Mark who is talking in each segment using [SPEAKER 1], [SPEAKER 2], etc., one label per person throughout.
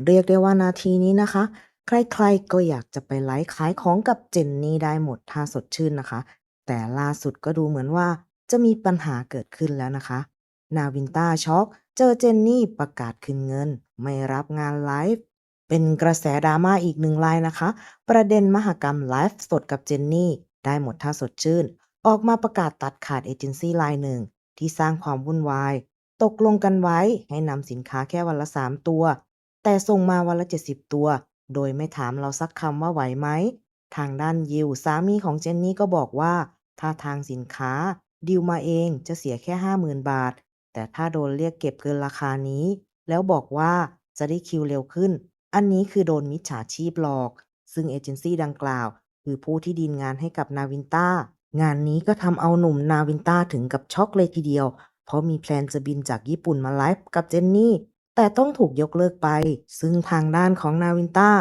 [SPEAKER 1] เรียกได้ว่านาทีนี้นะคะใครๆก็อยากจะไปไลฟ์ขายของกับเจนนี่ได้หมดถ้าสดชื่นนะคะแต่ล่าสุดก็ดูเหมือนว่าจะมีปัญหาเกิดขึ้นแล้วนะคะนาวินต้าช็อกเจอเจนนี่ประกาศคืนเงินไม่รับงานไลฟ์เป็นกระแสดราม่าอีกหนึ่งรายนะคะประเด็นมหกรรมไลฟ์สดกับเจนนี่ได้หมดถ้าสดชื่นออกมาประกาศตัดขาดเอเจนซี่รายหนึ่งที่สร้างความวุ่นวายตกลงกันไว้ให้นำสินค้าแค่วันละ3 ตัว แต่ส่งมาวันละ70ตัว โดยไม่ถามเราสักคำว่าไหวไหม ทางด้านยิวสามีของเจนนี่ก็บอกว่าถ้าทางสินค้าดิวมาเองจะเสียแค่50,000บาท แต่ถ้าโดนเรียกเก็บเกินราคานี้แล้วบอกว่าจะได้คิวเร็วขึ้น อันนี้คือโดนมิจฉาชีพหลอก ซึ่งเอเจนซี่ดังกล่าวคือผู้ที่ดีลงานให้กับนาวินต้างานนี้ก็ทำเอาหนุ่มนาวินต้าถึงกับช็อกเลยทีเดียว เพราะมีแพลนจะบินจากญี่ปุ่นมาไลฟ์กับเจนนี่ แต่ต้องถูกยกเลิกไป ซึ่งทางด้านของนาวินต้า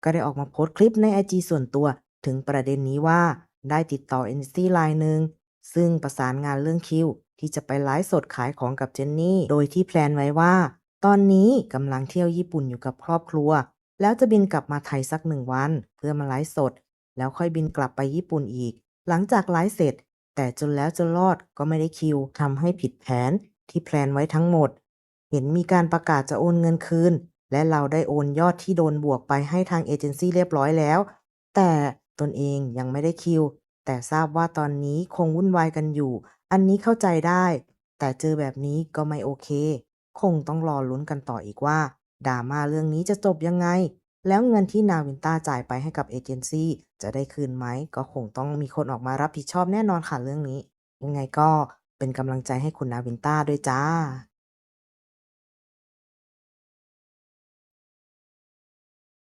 [SPEAKER 1] ก็ได้ออกมาโพสต์คลิปในไอจีส่วนตัวถึงประเด็นนี้ว่าได้ติดต่อเอเจนซี่รายหนึ่งซึ่งประสานงานเรื่องคิวที่จะไปไลฟ์สดขายของกับเจนนี่ โดยที่แพลนไว้ว่าตอนนี้กำลังเที่ยวญี่ปุ่นอยู่กับครอบครัวแล้วจะบินกลับมาไทยสัก1 วันเพื่อมาไลฟ์สดแล้วค่อยบินกลับไปญี่ปุ่นอีกหลังจากไลฟ์เสร็จแต่จนแล้วจนรอดก็ไม่ได้คิวทำให้ผิดแผนที่แพลนไว้ทั้งหมด เห็นมีการประกาศจะโอนเงินคืนและเราได้โอนยอดที่โดนบวกไปให้ทางเอเจนซีเรียบร้อยแล้วแต่ตนเองยังไม่ได้คิวแต่ทราบว่าตอนนี้คงวุ่นวายกันอยู่อันนี้เข้าใจได้แต่เจอแบบนี้ก็ไม่โอเคคงต้องรอลุ้นกันต่ออีกว่าดราม่าเรื่องนี้จะจบยังไงแล้วเงินที่นาวินต้าจ่ายไปให้กับเอเจนซีจะได้คืนไหมก็คงต้องมีคนออกมารับผิดชอบแน่นอนค่ะเรื่องนี้ยังไงก็เป็นกำลังใจให้คุณนาวินต้าด้วยจ้า